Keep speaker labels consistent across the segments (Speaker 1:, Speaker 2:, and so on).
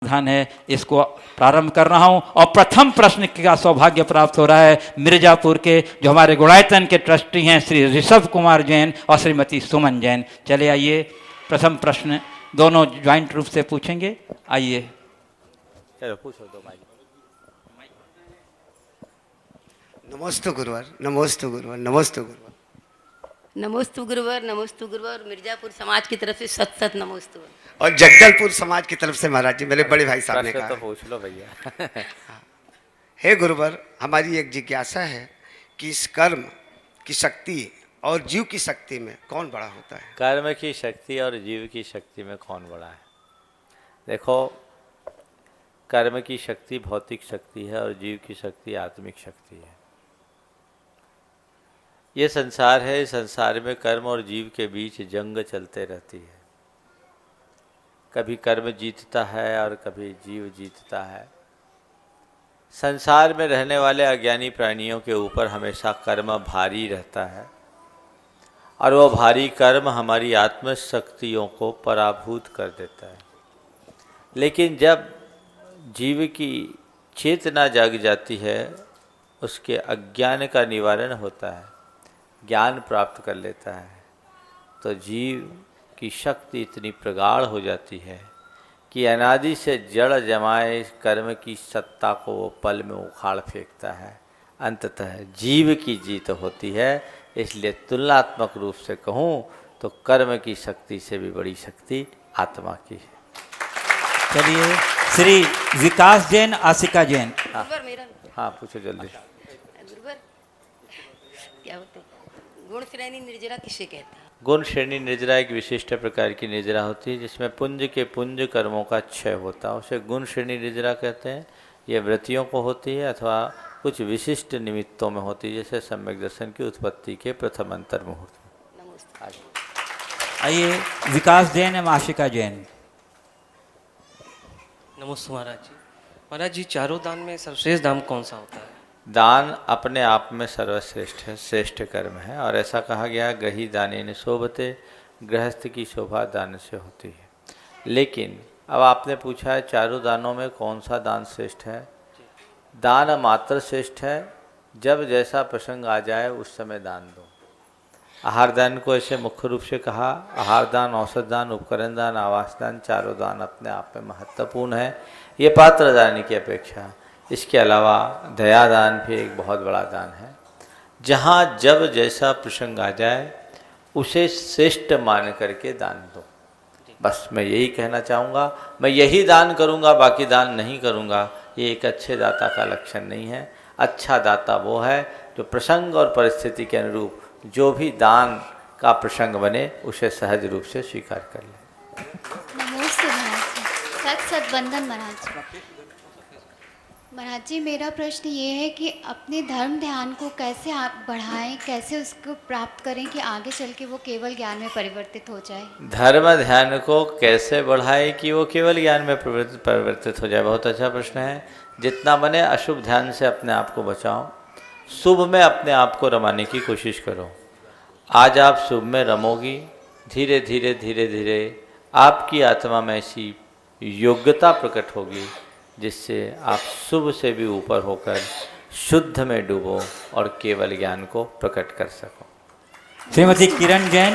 Speaker 1: समाधान है, इसको प्रारंभ कर रहा हूं। और प्रथम प्रश्न का सौभाग्य प्राप्त हो रहा है मिर्जापुर के, जो हमारे गुणायतन के ट्रस्टी हैं, श्री ऋषभ कुमार जैन और श्रीमती सुमन जैन। चले आइए, प्रथम प्रश्न दोनों ज्वाइंट रूप से पूछेंगे। आइए,
Speaker 2: चलो पूछो दो भाई।
Speaker 3: नमोस्तु गुरुवर, नमोस्तु गुरुवर, नमोस्तु गुरुवर।
Speaker 4: नमोस्तु गुरुवर, नमोस्तु गुरुवर। मिर्जापुर समाज की तरफ से सत सत नमोस्तु।
Speaker 3: और जगदलपुर समाज की तरफ से महाराज जी, मेरे बड़े भाई साहब ने कहा।
Speaker 2: तो पूछ लो भैया।
Speaker 3: हे गुरुवर, हमारी एक जिज्ञासा है कि इस कर्म की शक्ति और जीव की शक्ति में कौन बड़ा होता है?
Speaker 2: कर्म की शक्ति और जीव की शक्ति में कौन बड़ा है? देखो, कर्म की शक्ति भौतिक शक्ति है और जीव की शक्ति आत्मिक शक्ति है। ये संसार है, इस संसार में कर्म और जीव के बीच जंग चलते रहती है। कभी कर्म जीतता है और कभी जीव जीतता है। संसार में रहने वाले अज्ञानी प्राणियों के ऊपर हमेशा कर्म भारी रहता है और वो भारी कर्म हमारी आत्मशक्तियों को पराभूत कर देता है। लेकिन जब जीव की चेतना जाग जाती है, उसके अज्ञान का निवारण होता है, ज्ञान प्राप्त कर लेता है, तो जीव की शक्ति इतनी प्रगाढ़ हो जाती है कि अनादि से जड़ जमाए कर्म की सत्ता को वो पल में उखाड़ फेंकता है। अंततः जीव की जीत होती है। इसलिए तुलनात्मक रूप से कहूँ तो कर्म की शक्ति से भी बड़ी शक्ति आत्मा की है।
Speaker 1: चलिए, श्री विकास जैन, आशिका जैन।
Speaker 2: हाँ पूछो जल्दी।
Speaker 4: गुरुवर, क्या होते गुण श्रेणी निर्जरा किसे कहते हैं?
Speaker 2: गुण श्रेणी निर्जरा एक विशिष्ट प्रकार की निर्जरा होती है जिसमें पुंज के पुंज कर्मों का क्षय होता है, उसे गुण श्रेणी निर्जरा कहते हैं। ये वृत्तियों को होती है अथवा कुछ विशिष्ट निमित्तों में होती है, जैसे सम्यक दर्शन की उत्पत्ति के प्रथम अंतर मुहूर्त में।
Speaker 1: आइए, विकास जैन एवं आशिका जैन।
Speaker 5: नमस्ते महाराज जी। महाराज जी, चारों दान में सर्वश्रेष्ठ दान कौन सा होता है?
Speaker 2: दान अपने आप में सर्वश्रेष्ठ है, श्रेष्ठ कर्म है। और ऐसा कहा गया, गही दाने न शोभते, गृहस्थ की शोभा दान से होती है। लेकिन अब आपने पूछा है चारों दानों में कौन सा दान श्रेष्ठ है? दान मात्र श्रेष्ठ है। जब जैसा प्रसंग आ जाए उस समय दान दो। आहार दान को ऐसे मुख्य रूप से कहा। आहार दान, औषध दान, उपकरण दान, आवास दान, चारों दान अपने आप में महत्वपूर्ण है, ये पात्र दान की अपेक्षा। इसके अलावा दयादान भी एक बहुत बड़ा दान है। जहाँ जब जैसा प्रसंग आ जाए उसे श्रेष्ठ मान करके दान दो। बस मैं यही कहना चाहूँगा। मैं यही दान करूँगा, बाकी दान नहीं करूँगा, ये एक अच्छे दाता का लक्षण नहीं है। अच्छा दाता वो है जो प्रसंग और परिस्थिति के अनुरूप जो भी दान का प्रसंग बने उसे सहज रूप से स्वीकार कर ले।
Speaker 6: नमस्ते महाराज जी। सत सत बंधन महाराज जी। महाराज जी, मेरा प्रश्न ये है कि अपने धर्म ध्यान को कैसे आप बढ़ाएं, कैसे उसको प्राप्त करें कि आगे चल के वो केवल ज्ञान में परिवर्तित हो जाए?
Speaker 2: धर्म ध्यान को कैसे बढ़ाएं कि वो केवल ज्ञान में परिवर्तित हो जाए, बहुत अच्छा प्रश्न है। जितना बने अशुभ ध्यान से अपने आप को बचाओ, शुभ में अपने आप को रमाने की कोशिश करो। आज आप शुभ में रमोगी, धीरे धीरे धीरे धीरे आपकी आत्मा में ऐसी योग्यता प्रकट होगी जिससे आप शुभ से भी ऊपर होकर शुद्ध में डूबो और केवल ज्ञान को प्रकट कर सको।
Speaker 1: श्रीमती किरण जैन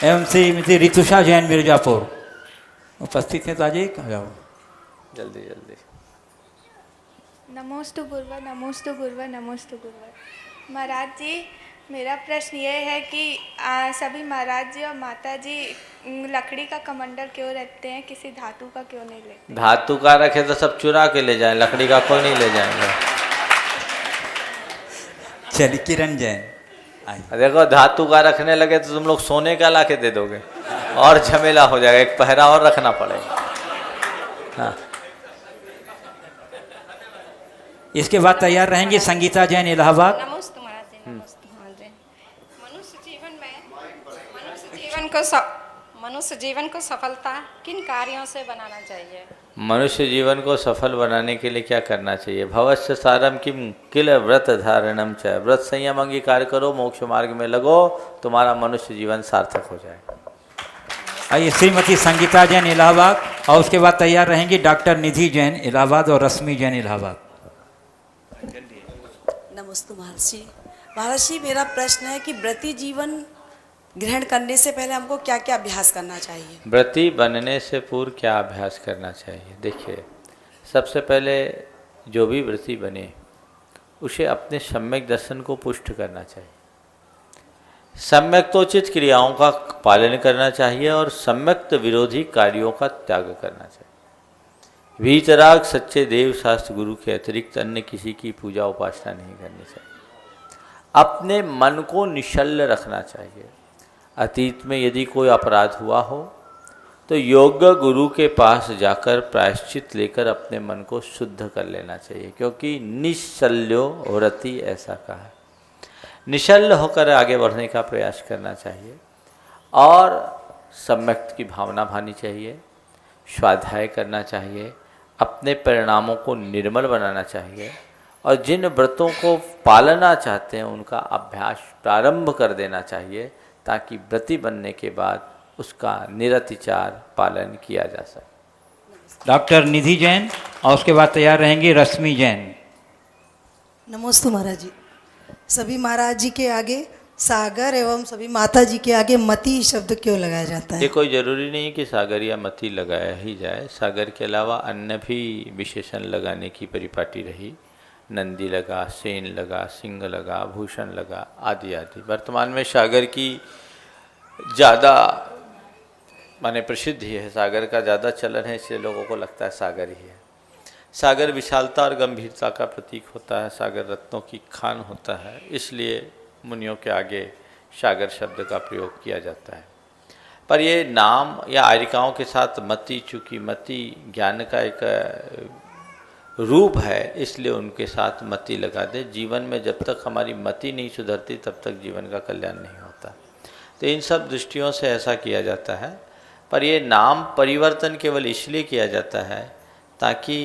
Speaker 1: एवं श्रीमती ऋतुषा जैन, मिर्जापुर उपस्थित हैं, तो आइए, कहाँ जाओ
Speaker 2: जल्दी जल्दी।
Speaker 7: नमोस्तु गुरुवर, नमोस्तु गुरुवर, नमोस्तु गुरुवर। महाराज जी, मेरा प्रश्न ये है कि सभी महाराज जी और माता जी लकड़ी का कमंडल क्यों रखते हैं, किसी धातु का क्यों नहीं लेते?
Speaker 2: धातु का रखे तो सब चुरा के ले जाएं, लकड़ी का कोई नहीं ले जाएंगे।
Speaker 1: चलिए, किरण जैन।
Speaker 2: देखो, धातु का रखने लगे तो तुम लोग सोने का ला के दे दोगे और झमेला हो जाएगा, एक पहरा और रखना पड़ेगा। हाँ,
Speaker 1: इसके बाद तैयार रहेंगी संगीता जैन, इलाहाबाद।
Speaker 8: नमस्ते महाराज जी। नमस्ते महाराज जी। मनुष्य जीवन को सफलता किन कार्यों से बनाना चाहिए?
Speaker 2: मनुष्य जीवन को सफल बनाने के लिए क्या करना चाहिए? भवस्य सारम किम किल व्रत धारणम च। व्रत संयम अंगीकार करो, मोक्ष मार्ग में लगो, तुम्हारा मनुष्य जीवन सार्थक हो जाए।
Speaker 1: आइए श्रीमती संगीता जैन इलाहाबाद, और उसके बाद तैयार रहेंगी डॉक्टर निधि जैन इलाहाबाद और रश्मि जैन इलाहाबाद।
Speaker 9: नमस्ते महर्षि। महर्षि, मेरा प्रश्न है कि व्रती जीवन ग्रहण करने से पहले हमको क्या क्या अभ्यास करना चाहिए?
Speaker 2: व्रती बनने से पूर्व क्या अभ्यास करना चाहिए? देखिए, सबसे पहले जो भी व्रती बने उसे अपने सम्यक दर्शन को पुष्ट करना चाहिए। सम्यक्तोचित क्रियाओं का पालन करना चाहिए और सम्यक्त विरोधी कार्यों का त्याग करना चाहिए। वीतराग सच्चे देव शास्त्र गुरु के अतिरिक्त अन्य किसी की पूजा उपासना नहीं करनी चाहिए। अपने मन को निश्चल रखना चाहिए। अतीत में यदि कोई अपराध हुआ हो तो योग्य गुरु के पास जाकर प्रायश्चित लेकर अपने मन को शुद्ध कर लेना चाहिए, क्योंकि निश्चल्यो व्रति ऐसा कहा है। निश्चल होकर आगे बढ़ने का प्रयास करना चाहिए और सम्यक्त की भावना भानी चाहिए, स्वाध्याय करना चाहिए, अपने परिणामों को निर्मल बनाना चाहिए और जिन व्रतों को पालना चाहते हैं उनका अभ्यास प्रारंभ कर देना चाहिए, ताकि व्रती बनने के बाद उसका निरतिचार पालन किया जा सके।
Speaker 1: डॉक्टर निधि जैन, और उसके बाद तैयार रहेंगी रश्मि जैन।
Speaker 10: नमस्ते महाराज जी। सभी महाराज जी के आगे सागर एवं सभी माता जी के आगे मति शब्द क्यों लगाया जाता है?
Speaker 2: ये कोई जरूरी नहीं कि सागर या मति लगाया ही जाए। सागर के अलावा अन्य भी विशेषण लगाने की परिपाटी रही। नंदी लगा, सेन लगा, सिंह लगा, भूषण लगा, आदि आदि। वर्तमान में सागर की ज़्यादा माने प्रसिद्धि है, सागर का ज़्यादा चलन है, इसलिए लोगों को लगता है सागर ही है। सागर विशालता और गंभीरता का प्रतीक होता है, सागर रत्नों की खान होता है, इसलिए मुनियों के आगे सागर शब्द का प्रयोग किया जाता है। पर ये नाम या आर्यिकाओं के साथ मति, चूँकि मति ज्ञान का एक रूप है, इसलिए उनके साथ मति लगा दे। जीवन में जब तक हमारी मति नहीं सुधरती तब तक जीवन का कल्याण नहीं होता। तो इन सब दृष्टियों से ऐसा किया जाता है। पर ये नाम परिवर्तन केवल इसलिए किया जाता है ताकि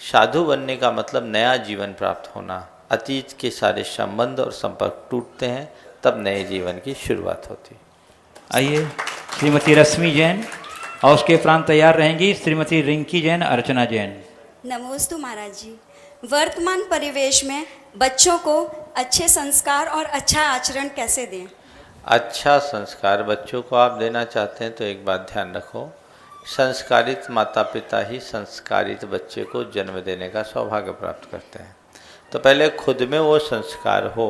Speaker 2: साधु बनने का मतलब नया जीवन प्राप्त होना। अतीत के सारे संबंध और संपर्क टूटते हैं, तब नए जीवन की शुरुआत होती है।
Speaker 1: आइए श्रीमती रश्मि जैन, और उसके उपरांत तैयार रहेंगी श्रीमती रिंकी जैन, अर्चना जैन।
Speaker 11: नमोस्तु महाराज जी। वर्तमान परिवेश में बच्चों को अच्छे संस्कार और अच्छा आचरण कैसे दें?
Speaker 2: अच्छा संस्कार बच्चों को आप देना चाहते हैं तो एक बात ध्यान रखो, संस्कारित माता पिता ही संस्कारित बच्चे को जन्म देने का सौभाग्य प्राप्त करते हैं। तो पहले खुद में वो संस्कार हो।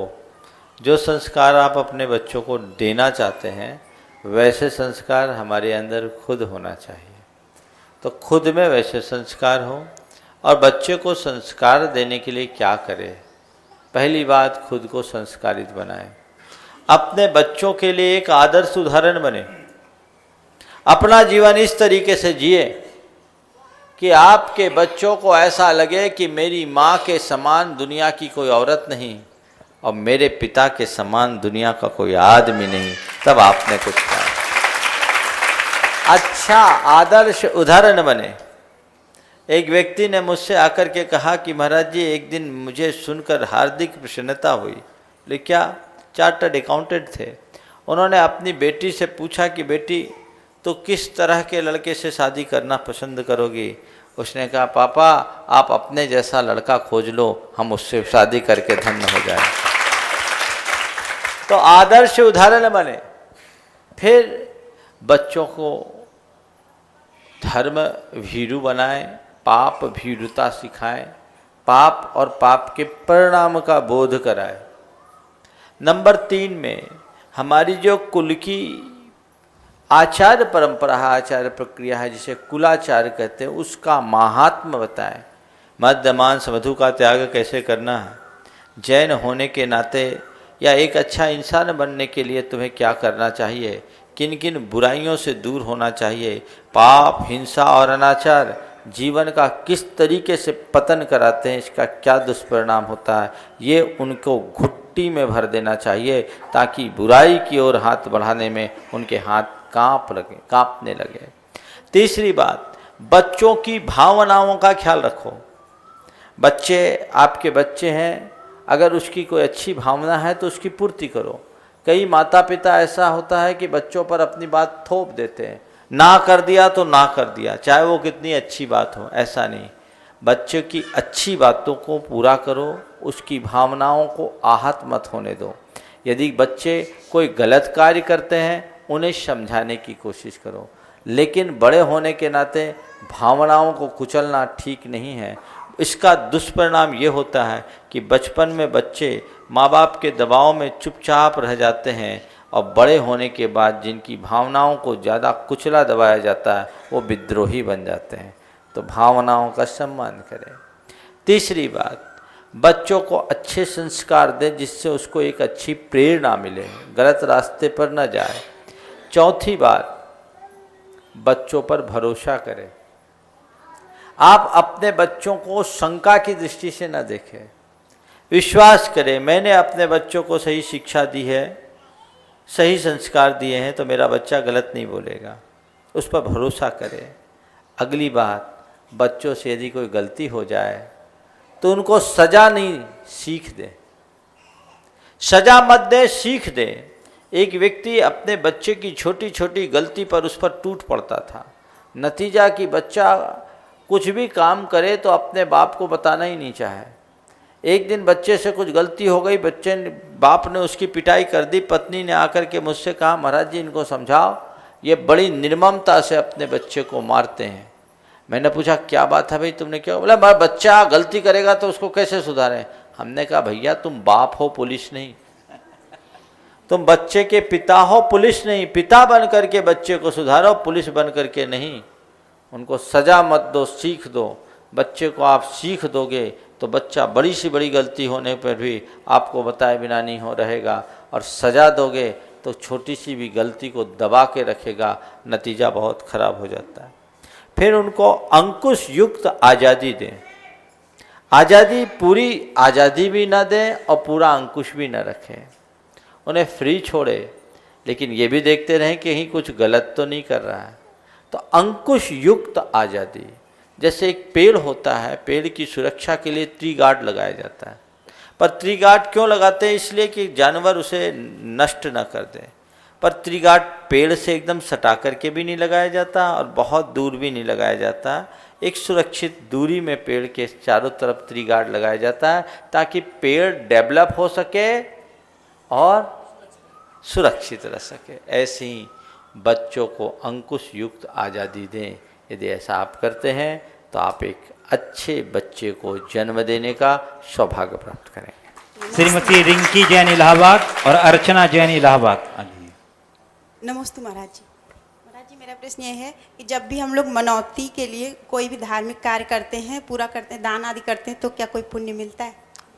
Speaker 2: जो संस्कार आप अपने बच्चों को देना चाहते हैं वैसे संस्कार हमारे अंदर खुद होना चाहिए। तो खुद में वैसे संस्कार हो। और बच्चे को संस्कार देने के लिए क्या करें? पहली बात, खुद को संस्कारित बनाएं। अपने बच्चों के लिए एक आदर्श उदाहरण बने। अपना जीवन इस तरीके से जिए कि आपके बच्चों को ऐसा लगे कि मेरी माँ के समान दुनिया की कोई औरत नहीं और मेरे पिता के समान दुनिया का कोई आदमी नहीं। तब आपने कुछ कहा। अच्छा आदर्श उदाहरण बने। एक व्यक्ति ने मुझसे आकर के कहा कि महाराज जी, एक दिन मुझे सुनकर हार्दिक प्रसन्नता हुई। लेकिन क्या? चार्टर्ड अकाउंटेंट थे। उन्होंने अपनी बेटी से पूछा कि बेटी तो किस तरह के लड़के से शादी करना पसंद करोगी? उसने कहा, पापा आप अपने जैसा लड़का खोज लो, हम उससे शादी करके धन्य हो जाए। तो आदर्श उदाहरण बने। फिर बच्चों को धर्म भीरु बनाएं, पाप भीरुता सिखाएं, पाप और पाप के परिणाम का बोध कराएं। नंबर 3 में हमारी जो कुल की आचार परंपरा है, आचार प्रक्रिया है, जिसे कुलाचार कहते हैं, उसका महात्म्य बताएं। मद्य मांस मधु का त्याग कैसे करना है, जैन होने के नाते या एक अच्छा इंसान बनने के लिए तुम्हें क्या करना चाहिए, किन किन बुराइयों से दूर होना चाहिए, पाप हिंसा और अनाचार जीवन का किस तरीके से पतन कराते हैं, इसका क्या दुष्परिणाम होता है, ये उनको घुट्टी में भर देना चाहिए ताकि बुराई की ओर हाथ बढ़ाने में उनके हाथ कांपने लगे। तीसरी बात, बच्चों की भावनाओं का ख्याल रखो। बच्चे आपके बच्चे हैं, अगर उसकी कोई अच्छी भावना है तो उसकी पूर्ति करो। कई माता पिता ऐसा होता है कि बच्चों पर अपनी बात थोप देते हैं, ना कर दिया तो ना कर दिया, चाहे वो कितनी अच्छी बात हो, ऐसा नहीं। बच्चे की अच्छी बातों को पूरा करो, उसकी भावनाओं को आहत मत होने दो। यदि बच्चे कोई गलत कार्य करते हैं उन्हें समझाने की कोशिश करो, लेकिन बड़े होने के नाते भावनाओं को कुचलना ठीक नहीं है। इसका दुष्परिणाम ये होता है कि बचपन में बच्चे माँ बाप के दबाव में चुपचाप रह जाते हैं और बड़े होने के बाद जिनकी भावनाओं को ज़्यादा कुचला दबाया जाता है वो विद्रोही बन जाते हैं। तो भावनाओं का सम्मान करें। तीसरी बात, बच्चों को अच्छे संस्कार दें जिससे उसको एक अच्छी प्रेरणा मिले, गलत रास्ते पर न जाए। चौथी बात, बच्चों पर भरोसा करें। आप अपने बच्चों को शंका की दृष्टि से न देखें, विश्वास करें मैंने अपने बच्चों को सही शिक्षा दी है, सही संस्कार दिए हैं तो मेरा बच्चा गलत नहीं बोलेगा, उस पर भरोसा करें। अगली बात, बच्चों से यदि कोई गलती हो जाए तो उनको सज़ा नहीं, सीख दें। सज़ा मत दे, सीख दें। एक व्यक्ति अपने बच्चे की छोटी छोटी गलती पर उस पर टूट पड़ता था। नतीजा कि बच्चा कुछ भी काम करे तो अपने बाप को बताना ही नहीं चाहे। एक दिन बच्चे से कुछ गलती हो गई, बाप ने उसकी पिटाई कर दी। पत्नी ने आकर के मुझसे कहा, महाराज जी इनको समझाओ, ये बड़ी निर्ममता से अपने बच्चे को मारते हैं। मैंने पूछा क्या बात है भाई, तुमने क्या? बोला बच्चा गलती करेगा तो उसको कैसे सुधारें। हमने कहा भैया तुम बाप हो, पुलिस नहीं। तुम बच्चे के पिता हो, पुलिस नहीं। पिता बन करके बच्चे को सुधारो, पुलिस बन करके नहीं। उनको सज़ा मत दो, सीख दो। बच्चे को आप सीख दोगे तो बच्चा बड़ी सी बड़ी गलती होने पर भी आपको बताए बिना नहीं हो रहेगा, और सज़ा दोगे तो छोटी सी भी गलती को दबा के रखेगा, नतीजा बहुत खराब हो जाता है। फिर उनको अंकुश युक्त आज़ादी दें। आज़ादी, पूरी आज़ादी भी ना दें और पूरा अंकुश भी ना रखें। उन्हें फ्री छोड़े, लेकिन ये भी देखते रहें कि कहीं कुछ गलत तो नहीं कर रहा है। तो अंकुश युक्त आज़ादी, जैसे एक पेड़ होता है, पेड़ की सुरक्षा के लिए ट्री गार्ड लगाया जाता है। पर ट्री गार्ड क्यों लगाते हैं? इसलिए कि जानवर उसे नष्ट न कर दें। पर ट्री गार्ड पेड़ से एकदम सटा करके भी नहीं लगाया जाता और बहुत दूर भी नहीं लगाया जाता। एक सुरक्षित दूरी में पेड़ के चारों तरफ ट्री गार्ड लगाया जाता है ताकि पेड़ डेवलप हो सके और सुरक्षित रह सके। ऐसे ही बच्चों को अंकुश युक्त आज़ादी दें। यदि ऐसा आप करते हैं तो आप एक अच्छे बच्चे को जन्म देने का सौभाग्य प्राप्त करेंगे।
Speaker 1: श्रीमती रिंकी जैन इलाहाबाद और अर्चना जैन इलाहाबाद।
Speaker 12: नमस्ते महाराज जी। महाराज जी, मेरा प्रश्न ये है कि जब भी हम लोग मनौती के लिए कोई भी धार्मिक कार्य करते हैं, पूरा करते हैं, दान आदि करते हैं, तो क्या कोई पुण्य मिलता है?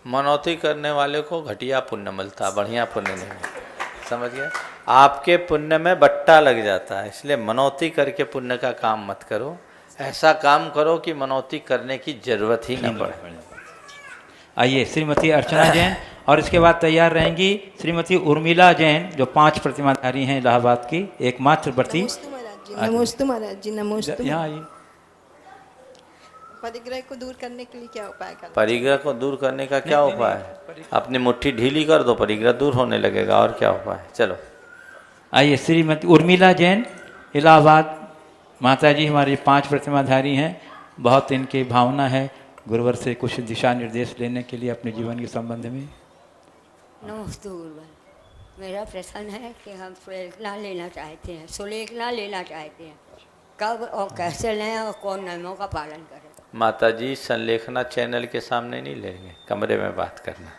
Speaker 2: मनौती करने वाले को घटिया पुण्य मिलता, बढ़िया पुण्य नहीं मिलता। समझ गए? आपके पुण्य में बट्टा लग जाता है, इसलिए मनौती करके पुण्य का काम मत करो। ऐसा काम करो कि मनौती करने की जरूरत ही न पड़े।
Speaker 1: आइए श्रीमती अर्चना जैन, और इसके बाद तैयार रहेंगी श्रीमती उर्मिला जैन जो 5 प्रतिमाधारी हैं इलाहाबाद की, एकमात्र व्रती।
Speaker 13: नमस्ते महाराज जी। नमस्ते।
Speaker 1: यहाँ आइए।
Speaker 13: परिग्रह को दूर करने के लिए क्या उपाय करना?
Speaker 2: परिग्रह को दूर करने का क्या उपाय है? अपनी मुट्ठी ढीली कर दो, परिग्रह दूर होने लगेगा। और क्या उपाय है? चलो
Speaker 1: आइए श्रीमती उर्मिला जैन इलाहाबाद। माता जी हमारी 5 प्रतिमाधारी हैं। बहुत इनकी भावना है गुरुवर से कुछ दिशा निर्देश लेने के लिए अपने जीवन के संबंध में।
Speaker 4: नमस्ते गुरुवर, मेरा प्रश्न है कि हम सुलेखना लेना चाहते हैं। सुलेखना लेना चाहते हैं, कब और कैसे लें और कौन नियमों का पालन करें?
Speaker 2: माता जी, संलेखना चैनल के सामने नहीं लेंगे, कमरे में बात करना,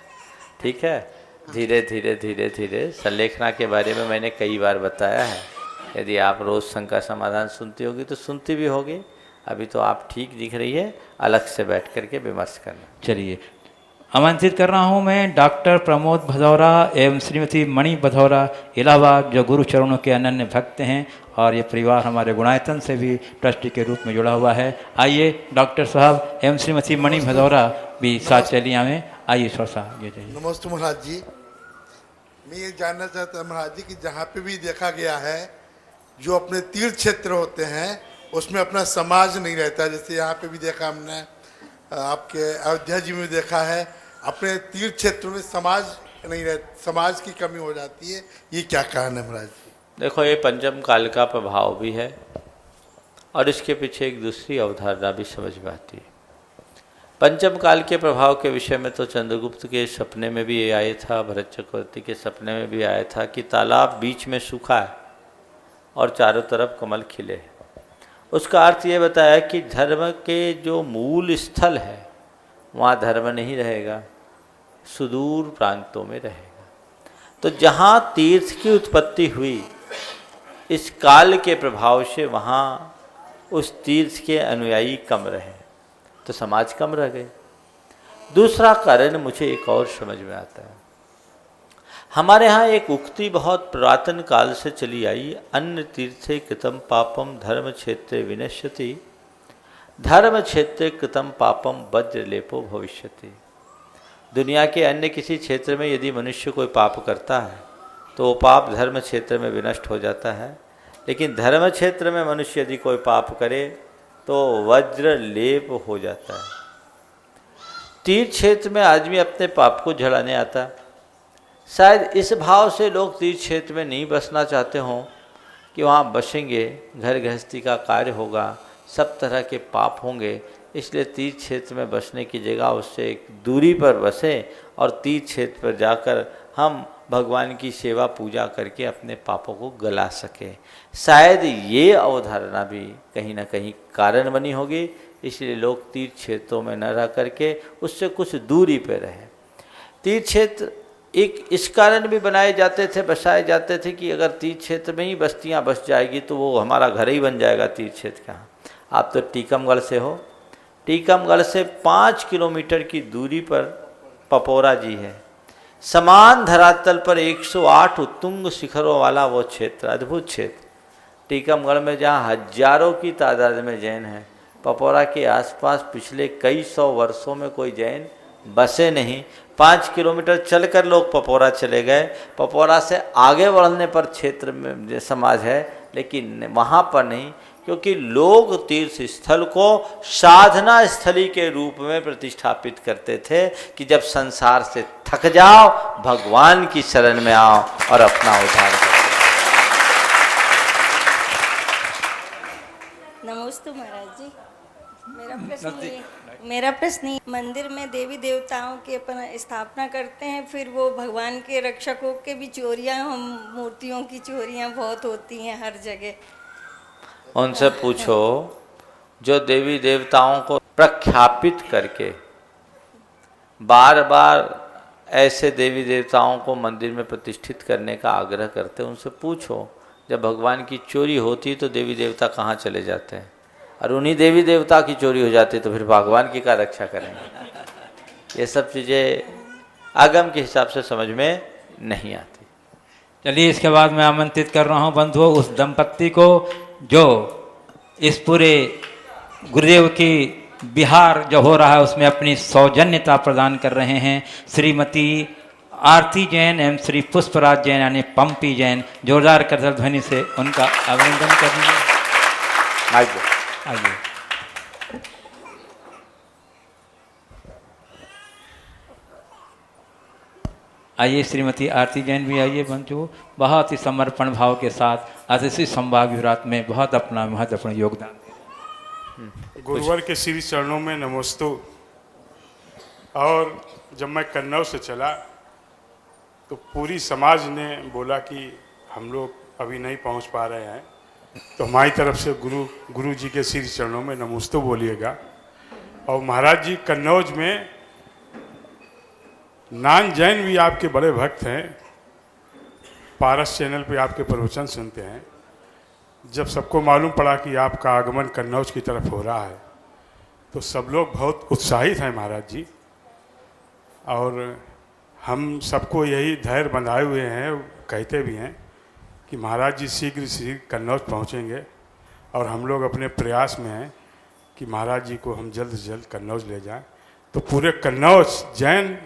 Speaker 2: ठीक है? धीरे धीरे धीरे धीरे। संलेखना के बारे में मैंने कई बार बताया है। यदि आप रोज़ संग का समाधान सुनती होगी तो सुनती भी होगी। अभी तो आप ठीक दिख रही है, अलग से बैठ करके विमर्श करना।
Speaker 1: चलिए, आमंत्रित कर रहा हूँ मैं डॉक्टर प्रमोद भदौरा एवं श्रीमती मणि भदौरा इलाहाबाद, जो गुरु चरणों के अनन्य भक्त हैं और ये परिवार हमारे गुणायतन से भी ट्रस्टी के रूप में जुड़ा हुआ है। आइए डॉक्टर साहब एवं श्रीमती मणि भदौरा भी साथ चलिए में। आइए थोड़ा सा आगे जाइए।
Speaker 14: नमस्ते महाराज जी। मैं ये जानना चाहता हूँ महाराज जी कि जहाँ पे भी देखा गया है जो अपने तीर्थ क्षेत्र होते हैं उसमें अपना समाज नहीं रहता। जैसे यहाँ पे भी देखा हमने, आपके अयोध्या जी में देखा है, अपने तीर्थ क्षेत्रों में समाज नहीं रहता, समाज की कमी हो जाती है। ये क्या कारण है महाराज जी?
Speaker 2: देखो, ये पंचम काल का प्रभाव भी है और इसके पीछे एक दूसरी अवधारणा भी समझ में आती है। पंचम काल के प्रभाव के विषय में तो चंद्रगुप्त के सपने में भी ये आया था, भरत चक्रवर्ती के सपने में भी आया था कि तालाब बीच में सूखा है और चारों तरफ कमल खिले हैं। उसका अर्थ ये बताया कि धर्म के जो मूल स्थल है वहाँ धर्म नहीं रहेगा, सुदूर प्रांतों में रहेगा। तो जहाँ तीर्थ की उत्पत्ति हुई इस काल के प्रभाव से वहाँ उस तीर्थ के अनुयायी कम रहे तो समाज कम रह गए। दूसरा कारण मुझे एक और समझ में आता है। हमारे यहाँ एक उक्ति बहुत पुरातन काल से चली आई, अन्य तीर्थे कृतम पापम धर्म क्षेत्रे विनश्यति, धर्म क्षेत्रे कृतम पापम वज्रलेपो भविष्यति। दुनिया के अन्य किसी क्षेत्र में यदि मनुष्य कोई पाप करता है तो वो पाप धर्म क्षेत्र में विनष्ट हो जाता है, लेकिन धर्म क्षेत्र में मनुष्य यदि कोई पाप करे तो वज्र लेप हो जाता है। तीर्थ क्षेत्र में आदमी अपने पाप को झड़ाने आता। शायद इस भाव से लोग तीर्थ क्षेत्र में नहीं बसना चाहते हों कि वहाँ बसेंगे, घर गृहस्थी का कार्य होगा, सब तरह के पाप होंगे, इसलिए तीर्थ क्षेत्र में बसने की जगह उससे एक दूरी पर बसें और तीर्थ क्षेत्र पर जाकर हम भगवान की सेवा पूजा करके अपने पापों को गला सके। शायद ये अवधारणा भी कहीं ना कहीं कारण बनी होगी, इसलिए लोग तीर्थ क्षेत्रों में न रह करके उससे कुछ दूरी पर रहे। तीर्थ क्षेत्र एक इस कारण भी बनाए जाते थे, बसाए जाते थे कि अगर तीर्थ क्षेत्र में ही बस्तियां बस जाएगी तो वो हमारा घर ही बन जाएगा तीर्थ क्षेत्र का। आप तो टीकमगढ़ से हो, टीकमगढ़ से 5 किलोमीटर की दूरी पर पपोरा जी है। समान धरातल पर 108 उत्तुंग शिखरों वाला वो क्षेत्र, अद्भुत क्षेत्र। टीकमगढ़ में जहाँ हजारों की तादाद में जैन हैं, पपोरा के आसपास पिछले कई सौ वर्षों में कोई जैन बसे नहीं। 5 किलोमीटर चलकर लोग पपोरा चले गए। पपोरा से आगे बढ़ने पर क्षेत्र में समाज है, लेकिन वहाँ पर नहीं, क्योंकि लोग तीर्थ स्थल को साधना स्थली के रूप में प्रतिष्ठापित करते थे कि जब संसार से थक जाओ भगवान की शरण में आओ और अपना उद्धार करो।
Speaker 15: नमस्ते महाराज जी, मेरा प्रश्न मंदिर में देवी देवताओं की अपन स्थापना करते हैं, फिर वो भगवान के रक्षकों के भी चोरियां, हम मूर्तियों की चोरियां बहुत होती हैं हर जगह।
Speaker 2: उनसे पूछो जो देवी देवताओं को प्रख्यापित करके बार बार ऐसे देवी देवताओं को मंदिर में प्रतिष्ठित करने का आग्रह करते हैं, उनसे पूछो जब भगवान की चोरी होती तो देवी देवता कहाँ चले जाते हैं, और उन्हीं देवी देवता की चोरी हो जाती तो फिर भगवान की क्या रक्षा करेंगे। ये सब चीज़ें आगम के हिसाब से समझ में नहीं आती।
Speaker 1: चलिए इसके बाद मैं आमंत्रित कर रहा हूँ बंधुओं उस दंपत्ति को जो इस पूरे गुरुदेव की बिहार जो हो रहा है उसमें अपनी सौजन्यता प्रदान कर रहे हैं। श्रीमती आरती जैन एवं श्री पुष्पराज जैन यानी पंपी जैन, जोरदार करताल ध्वनि से उनका अभिनंदन करेंगे। आइए। आइए श्रीमती आरती जैन भी आइए बंधुओं, बहुत ही समर्पण भाव के साथ अतिथि संभाग विराट में बहुत अपना महत्वपूर्ण योगदान।
Speaker 16: गुरुवर के श्री चरणों में नमोस्तु। और जब मैं कन्नौज से चला तो पूरी समाज ने बोला कि हम लोग अभी नहीं पहुंच पा रहे हैं, तो हमारी तरफ से गुरु जी के श्री चरणों में नमोस्तु बोलिएगा। और महाराज जी कन्नौज में नान जैन भी आपके बड़े भक्त हैं, पारस चैनल पे आपके प्रवचन सुनते हैं। जब सबको मालूम पड़ा कि आपका आगमन कन्नौज की तरफ हो रहा है तो सब लोग बहुत उत्साहित हैं महाराज जी, और हम सबको यही धैर्य बंधाए हुए हैं, कहते भी हैं कि महाराज जी शीघ्र शीघ्र कन्नौज पहुँचेंगे, और हम लोग अपने प्रयास में हैं कि महाराज जी को हम जल्द से जल्द कन्नौज ले जाएं। तो पूरे कन्नौज जैन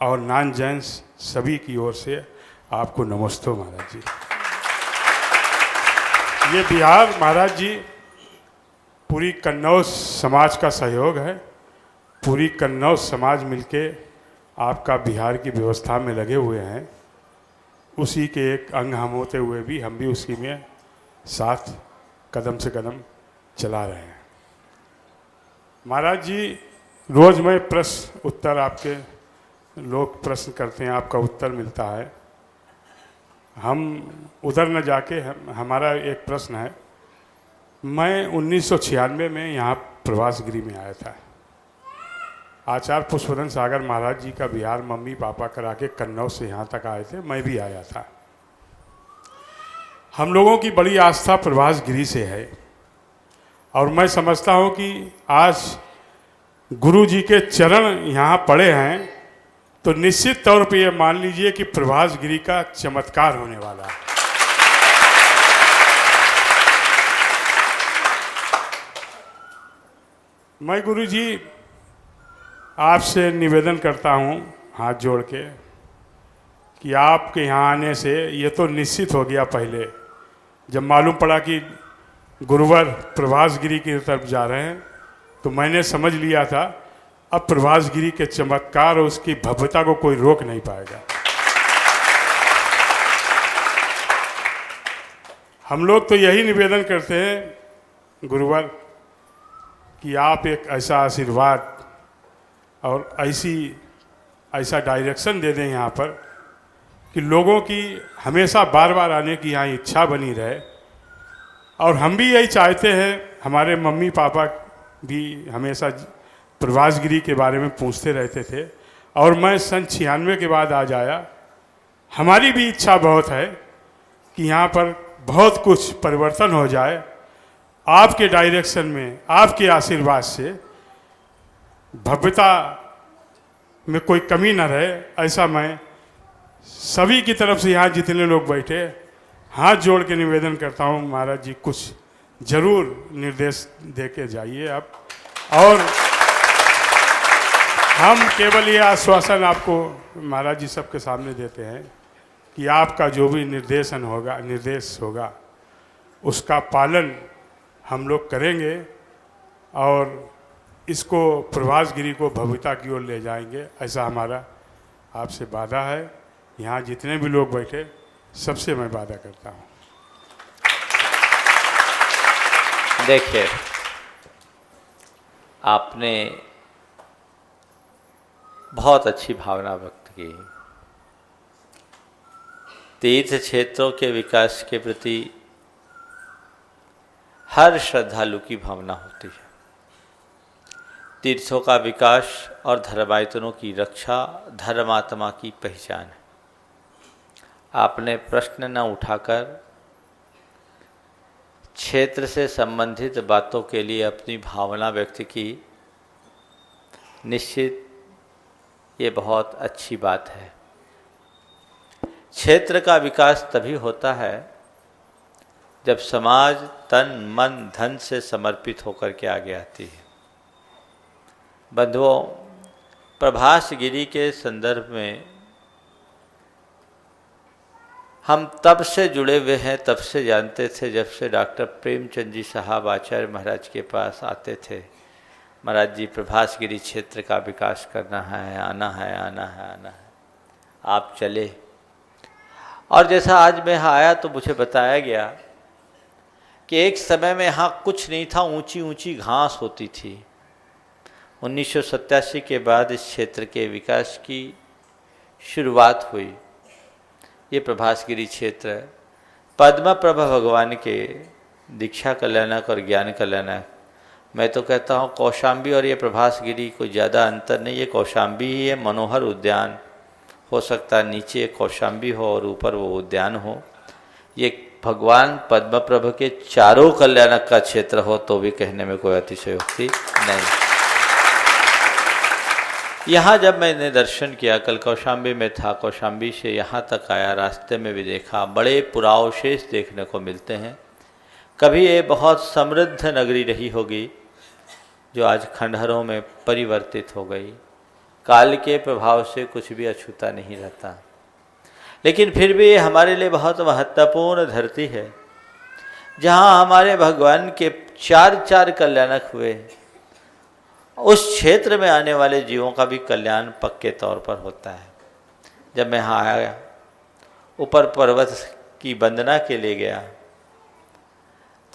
Speaker 16: और नॉन जैन सभी की ओर से आपको नमस्ते महाराज जी। ये बिहार महाराज जी पूरी कन्नौज समाज का सहयोग है। पूरी कन्नौज समाज मिलके आपका बिहार की व्यवस्था में लगे हुए हैं। उसी के एक अंग हम होते हुए भी हम भी उसी में साथ कदम से कदम चला रहे हैं। महाराज जी, रोज़ मैं प्रश्न उत्तर आपके लोग प्रश्न करते हैं, आपका उत्तर मिलता है। हम उधर न जाके हमारा एक प्रश्न है। मैं 1996 में यहाँ प्रभासगिरी में आया था। आचार्य पुष्पवदन सागर महाराज जी का बिहार मम्मी पापा करा के कन्नौज से यहाँ तक आए थे, मैं भी आया था। हम लोगों की बड़ी आस्था प्रभासगिरी से है और मैं समझता हूँ कि आज गुरु जी के चरण यहाँ पड़े हैं तो निश्चित तौर पे ये मान लीजिए कि प्रभासगिरी का चमत्कार होने वाला है। मैं गुरु जी आपसे निवेदन करता हूँ हाथ जोड़ के कि आपके यहाँ आने से ये तो निश्चित हो गया। पहले जब मालूम पड़ा कि गुरुवर प्रभासगिरी की तरफ जा रहे हैं तो मैंने समझ लिया था अब प्रभासगिरी के चमत्कार और उसकी भव्यता को कोई रोक नहीं पाएगा। हम लोग तो यही निवेदन करते हैं गुरुवर कि आप एक ऐसा आशीर्वाद और ऐसा डायरेक्शन दे दें यहाँ पर कि लोगों की हमेशा बार बार आने की यहाँ इच्छा बनी रहे। और हम भी यही चाहते हैं, हमारे मम्मी पापा भी हमेशा प्रभासगिरी के बारे में पूछते रहते थे और मैं सन 96 के बाद आज आया। हमारी भी इच्छा बहुत है कि यहाँ पर बहुत कुछ परिवर्तन हो जाए, आपके डायरेक्शन में, आपके आशीर्वाद से भव्यता में कोई कमी न रहे। ऐसा मैं सभी की तरफ से यहाँ जितने लोग बैठे हाथ जोड़ के निवेदन करता हूँ। महाराज जी कुछ जरूर निर्देश दे के जाइए आप। और हम केवल ये आश्वासन आपको महाराज जी सबके सामने देते हैं कि आपका जो भी निर्देश होगा उसका पालन हम लोग करेंगे और इसको प्रभासगिरी को भव्यता की ओर ले जाएंगे, ऐसा हमारा आपसे वादा है। यहाँ जितने भी लोग बैठे सबसे मैं वादा करता हूँ।
Speaker 2: देखिए, आपने बहुत अच्छी भावना व्यक्त की। तीर्थ क्षेत्रों के विकास के प्रति हर श्रद्धालु की भावना होती है। तीर्थों का विकास और धर्मायतनों की रक्षा धर्मात्मा की पहचान है। आपने प्रश्न न उठाकर क्षेत्र से संबंधित बातों के लिए अपनी भावना व्यक्त की, निश्चित ये बहुत अच्छी बात है। क्षेत्र का विकास तभी होता है जब समाज तन मन धन से समर्पित होकर के आगे आती है। बंधुओं, प्रभासगिरी के संदर्भ में हम तब से जुड़े हुए हैं, तब से जानते थे जब से डॉक्टर प्रेमचंद जी साहब आचार्य महाराज के पास आते थे। महाराज जी, प्रभासगिरी क्षेत्र का विकास करना है, आना है, आना है, आना है। आप चले और जैसा आज मैं यहाँ आया तो मुझे बताया गया कि एक समय में यहाँ कुछ नहीं था, ऊंची ऊंची घास होती थी। 1987 के बाद इस क्षेत्र के विकास की शुरुआत हुई। ये प्रभासगिरी क्षेत्र पद्म प्रभा भगवान के दीक्षा कल्याणक और ज्ञान कल्याणक, मैं तो कहता हूँ कौशाम्बी और ये प्रभासगिरी कोई ज़्यादा अंतर नहीं। ये कौशाम्बी ही है, मनोहर उद्यान हो सकता है, नीचे कौशाम्बी हो और ऊपर वो उद्यान हो। ये भगवान पद्म प्रभा के चारों कल्याणक का क्षेत्र हो तो भी कहने में कोई अतिशयोक्ति नहीं। यहाँ जब मैंने दर्शन किया, कल कौशाम्बी में था, कौशाम्बी से यहाँ तक आया, रास्ते में भी देखा, बड़े पुरावशेष देखने को मिलते हैं। कभी ये बहुत समृद्ध नगरी रही होगी जो आज खंडहरों में परिवर्तित हो गई। काल के प्रभाव से कुछ भी अछूता नहीं रहता, लेकिन फिर भी ये हमारे लिए बहुत महत्वपूर्ण धरती है जहाँ हमारे भगवान के चार चार कल्याणक हुए। उस क्षेत्र में आने वाले जीवों का भी कल्याण पक्के तौर पर होता है। जब मैं यहाँ आया, ऊपर पर्वत की वंदना के लिए गया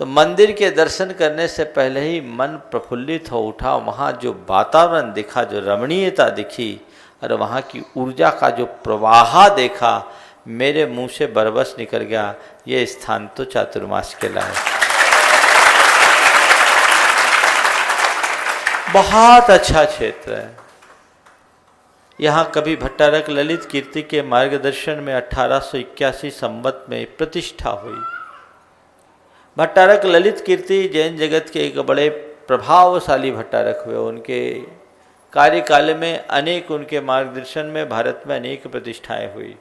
Speaker 2: तो मंदिर के दर्शन करने से पहले ही मन प्रफुल्लित हो उठा। वहाँ जो वातावरण दिखा, जो रमणीयता दिखी और वहाँ की ऊर्जा का जो प्रवाह देखा, मेरे मुंह से बरबस निकल गया, ये स्थान तो चातुर्मास के लायक। बहुत अच्छा क्षेत्र है। यहाँ कभी भट्टारक ललित कीर्ति के मार्गदर्शन में 1881 संवत में प्रतिष्ठा हुई। भट्टारक ललित कीर्ति जैन जगत के एक बड़े प्रभावशाली भट्टारक हुए। उनके कार्यकाल में अनेक, उनके मार्गदर्शन में भारत में अनेक प्रतिष्ठाएं हुई।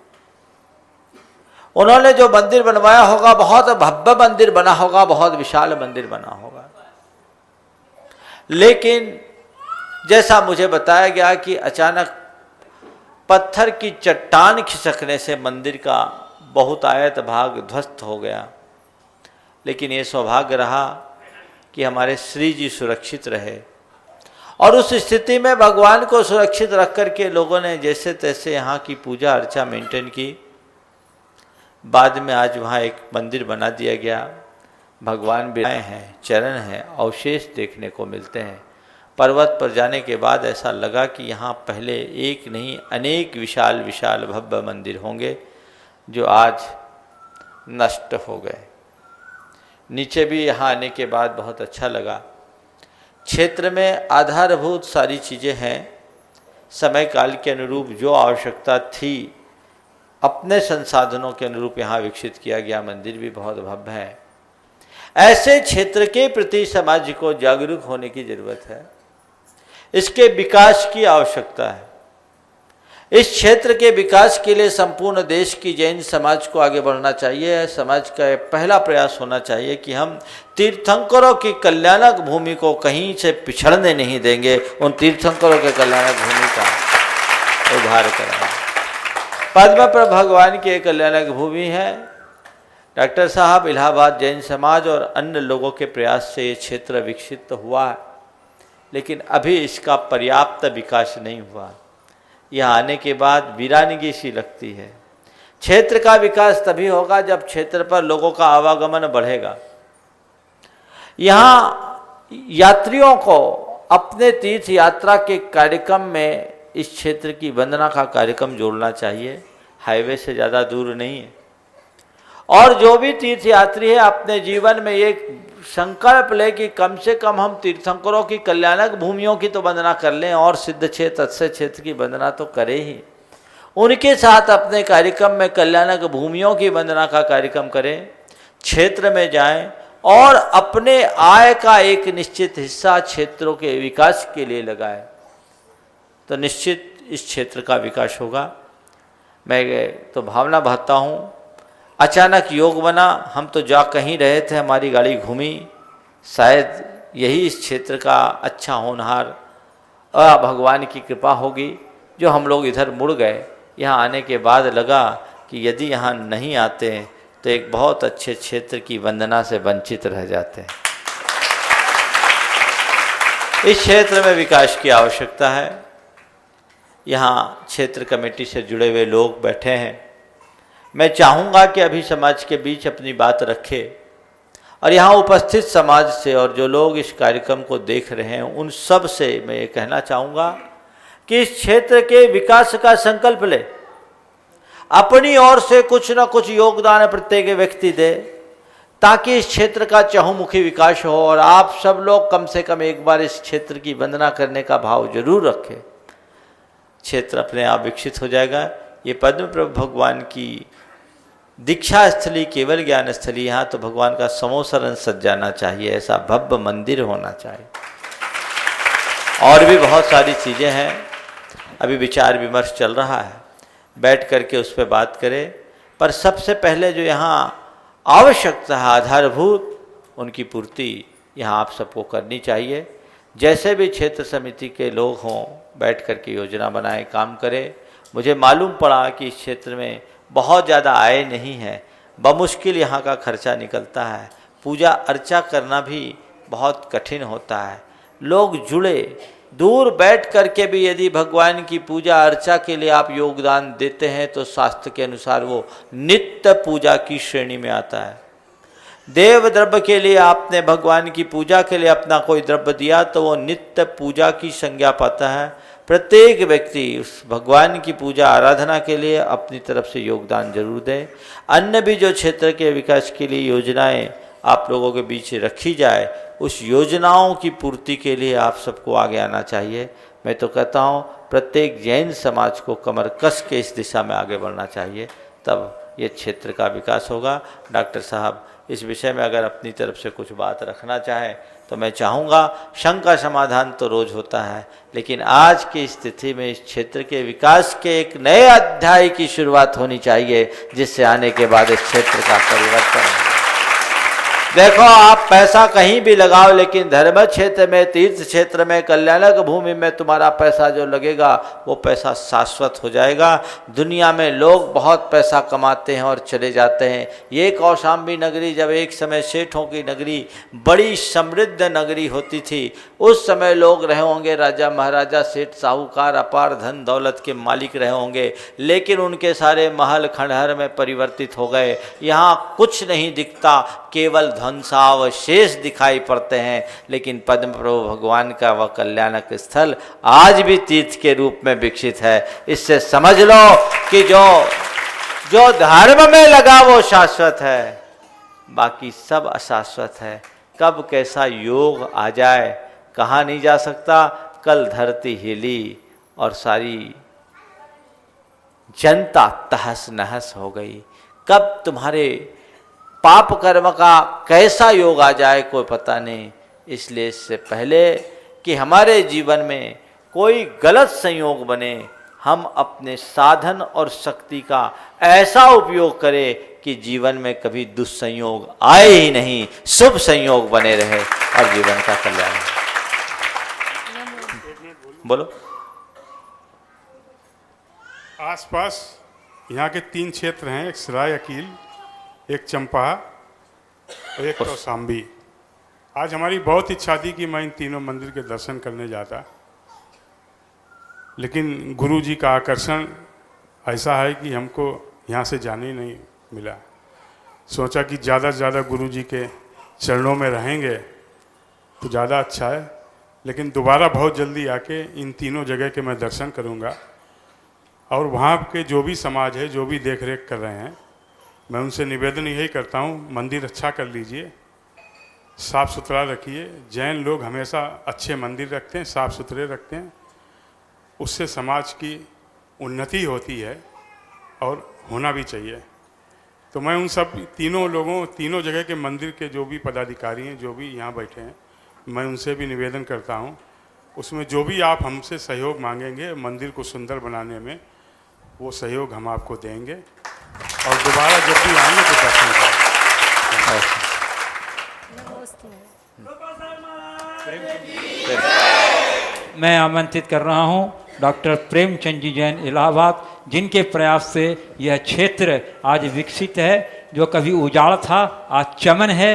Speaker 2: उन्होंने जो मंदिर बनवाया होगा, बहुत भव्य मंदिर बना होगा, बहुत विशाल मंदिर बना होगा। लेकिन जैसा मुझे बताया गया कि अचानक पत्थर की चट्टान खिसकने से मंदिर का बहुत आयत भाग ध्वस्त हो गया। लेकिन ये सौभाग्य रहा कि हमारे श्री जी सुरक्षित रहे, और उस स्थिति में भगवान को सुरक्षित रख करके लोगों ने जैसे तैसे यहाँ की पूजा अर्चा मेंटेन की। बाद में आज वहाँ एक मंदिर बना दिया गया। भगवान बिराए हैं, चरण हैं, अवशेष देखने को मिलते हैं। पर्वत पर जाने के बाद ऐसा लगा कि यहाँ पहले एक नहीं अनेक विशाल विशाल भव्य मंदिर होंगे, जो आज नष्ट हो गए। नीचे भी यहाँ आने के बाद बहुत अच्छा लगा। क्षेत्र में आधारभूत सारी चीज़ें हैं। समय काल के अनुरूप जो आवश्यकता थी, अपने संसाधनों के अनुरूप यहाँ विकसित किया गया। मंदिर भी बहुत भव्य है। ऐसे क्षेत्र के प्रति समाज को जागरूक होने की जरूरत है। इसके विकास की आवश्यकता है। इस क्षेत्र के विकास के लिए संपूर्ण देश की जैन समाज को आगे बढ़ना चाहिए। समाज का पहला प्रयास होना चाहिए कि हम तीर्थंकरों की कल्याणक भूमि को कहीं से पिछड़ने नहीं देंगे। उन तीर्थंकरों के कल्याणक भूमि का उद्धार कराएं। पद्मप्रभ भगवान की एक कल्याणक भूमि है। डॉक्टर साहब, इलाहाबाद जैन समाज और अन्य लोगों के प्रयास से ये क्षेत्र विकसित हुआ है, लेकिन अभी इसका पर्याप्त विकास नहीं हुआ। यहाँ आने के बाद वीरानगी सी लगती है। क्षेत्र का विकास तभी होगा जब क्षेत्र पर लोगों का आवागमन बढ़ेगा। यहाँ यात्रियों को अपने तीर्थ यात्रा के कार्यक्रम में इस क्षेत्र की वंदना का कार्यक्रम जोड़ना चाहिए। हाईवे से ज़्यादा दूर नहीं है। और जो भी तीर्थयात्री है अपने जीवन में एक संकल्प ले कि कम से कम हम तीर्थंकरों की कल्याणक भूमियों की तो वंदना कर लें, और सिद्ध क्षेत्र तत्स्य क्षेत्र की वंदना तो करें ही। उनके साथ अपने कार्यक्रम में कल्याणक भूमियों की वंदना का कार्यक्रम करें। क्षेत्र में जाएं और अपने आय का एक निश्चित हिस्सा क्षेत्रों के विकास के लिए लगाएं, तो निश्चित इस क्षेत्र का विकास होगा। मैं तो भावना बहाता हूँ। अचानक योग बना, हम तो जा कहीं रहे थे, हमारी गाड़ी घूमी। शायद यही इस क्षेत्र का अच्छा होनहार भगवान की कृपा होगी जो हम लोग इधर मुड़ गए। यहाँ आने के बाद लगा कि यदि यहाँ नहीं आते तो एक बहुत अच्छे क्षेत्र की वंदना से वंचित रह जाते हैं। इस क्षेत्र में विकास की आवश्यकता है। यहाँ क्षेत्र कमेटी से जुड़े हुए लोग बैठे हैं। मैं चाहूँगा कि अभी समाज के बीच अपनी बात रखे, और यहाँ उपस्थित समाज से और जो लोग इस कार्यक्रम को देख रहे हैं उन सब से मैं ये कहना चाहूँगा कि इस क्षेत्र के विकास का संकल्प ले। अपनी ओर से कुछ न कुछ योगदान प्रत्येक व्यक्ति दे, ताकि इस क्षेत्र का चहुमुखी विकास हो। और आप सब लोग कम से कम एक बार इस क्षेत्र की वंदना करने का भाव जरूर रखें। क्षेत्र अपने आप विकसित हो जाएगा। ये पद्मप्रभ भगवान की दीक्षा स्थली, केवल ज्ञान स्थली, यहाँ तो भगवान का समोसरण सज जाना चाहिए। ऐसा भव्य मंदिर होना चाहिए। और भी बहुत सारी चीज़ें हैं। अभी विचार विमर्श चल रहा है, बैठ करके उस पर बात करें। पर सबसे पहले जो यहाँ आवश्यकता है आधारभूत, उनकी पूर्ति यहाँ आप सबको करनी चाहिए। जैसे भी क्षेत्र समिति के लोग हों, बैठ करके योजना बनाएं, काम करें। मुझे मालूम पड़ा कि इस क्षेत्र में बहुत ज़्यादा आय नहीं है, बमुश्किल यहाँ का खर्चा निकलता है। पूजा अर्चा करना भी बहुत कठिन होता है। लोग जुड़े, दूर बैठ करके भी यदि भगवान की पूजा अर्चा के लिए आप योगदान देते हैं तो शास्त्र के अनुसार वो नित्य पूजा की श्रेणी में आता है। देव द्रव्य के लिए आपने भगवान की पूजा के लिए अपना कोई द्रव्य दिया तो वो नित्य पूजा की संज्ञा पाता है। प्रत्येक व्यक्ति उस भगवान की पूजा आराधना के लिए अपनी तरफ से योगदान जरूर दे। अन्य भी जो क्षेत्र के विकास के लिए योजनाएं आप लोगों के बीच रखी जाए, उस योजनाओं की पूर्ति के लिए आप सबको आगे आना चाहिए। मैं तो कहता हूँ प्रत्येक जैन समाज को कमर कस के इस दिशा में आगे बढ़ना चाहिए, तब ये क्षेत्र का विकास होगा। डॉक्टर साहब इस विषय में अगर अपनी तरफ से कुछ बात रखना चाहें तो मैं चाहूँगा। शंका समाधान तो रोज होता है, लेकिन आज की स्थिति में इस क्षेत्र के विकास के एक नए अध्याय की शुरुआत होनी चाहिए, जिससे आने के बाद इस क्षेत्र का परिवर्तन हो। देखो, आप पैसा कहीं भी लगाओ, लेकिन धर्म क्षेत्र में, तीर्थ क्षेत्र में, कल्याणक भूमि में तुम्हारा पैसा जो लगेगा वो पैसा शाश्वत हो जाएगा। दुनिया में लोग बहुत पैसा कमाते हैं और चले जाते हैं। ये कौशाम्बी नगरी जब एक समय सेठों की नगरी, बड़ी समृद्ध नगरी होती थी, उस समय लोग रहे होंगे, राजा महाराजा, सेठ साहूकार, अपार धन दौलत के मालिक रहे होंगे, लेकिन उनके सारे महल खंडहर में परिवर्तित हो गए। यहाँ कुछ नहीं दिखता, केवल ध्वंसावशेष दिखाई पड़ते हैं। लेकिन पद्म प्रभु भगवान का वह कल्याणक स्थल आज भी तीर्थ के रूप में विकसित है। इससे समझ लो कि जो धर्म में लगा वो शाश्वत है, बाकी सब अशाश्वत है। कब कैसा योग आ जाए कहा नहीं जा सकता। कल धरती हिली और सारी जनता तहस नहस हो गई। कब तुम्हारे पाप कर्म का कैसा योग आ जाए कोई पता नहीं। इसलिए इससे पहले कि हमारे जीवन में कोई गलत संयोग बने, हम अपने साधन और शक्ति का ऐसा उपयोग करें कि जीवन में कभी दुस्संयोग आए ही नहीं, शुभ संयोग बने रहे और जीवन का कल्याण हो। बोलो।
Speaker 16: आसपास यहाँ के 3 क्षेत्र हैं, एक सराय अकील, एक चंपा और एक कौशाम्बी। आज हमारी बहुत इच्छा थी कि मैं इन तीनों मंदिर के दर्शन करने जाता, लेकिन गुरु जी का आकर्षण ऐसा है कि हमको यहाँ से जाने ही नहीं मिला। सोचा कि ज़्यादा से ज़्यादा गुरु जी के चरणों में रहेंगे तो ज़्यादा अच्छा है, लेकिन दोबारा बहुत जल्दी आके इन तीनों जगह के मैं दर्शन करूँगा। और वहाँ के जो भी समाज है, जो भी देख रेख कर रहे हैं, मैं उनसे निवेदन यही करता हूँ, मंदिर अच्छा कर लीजिए, साफ़ सुथरा रखिए। जैन लोग हमेशा अच्छे मंदिर रखते हैं, साफ़ सुथरे रखते हैं, उससे समाज की उन्नति होती है और होना भी चाहिए। तो मैं उन सब तीनों जगह के मंदिर के जो भी पदाधिकारी हैं, जो भी यहाँ बैठे हैं, मैं उनसे भी निवेदन करता हूँ, उसमें जो भी आप हमसे सहयोग मांगेंगे मंदिर को सुंदर बनाने में, वो सहयोग हम आपको देंगे और दोबारा जब भी आएंगे तो दर्शन करेंगे।
Speaker 1: मैं आमंत्रित कर रहा हूं डॉक्टर प्रेमचंद जी जैन इलाहाबाद, जिनके प्रयास से यह क्षेत्र आज विकसित है। जो कभी उजाड़ था आज चमन है।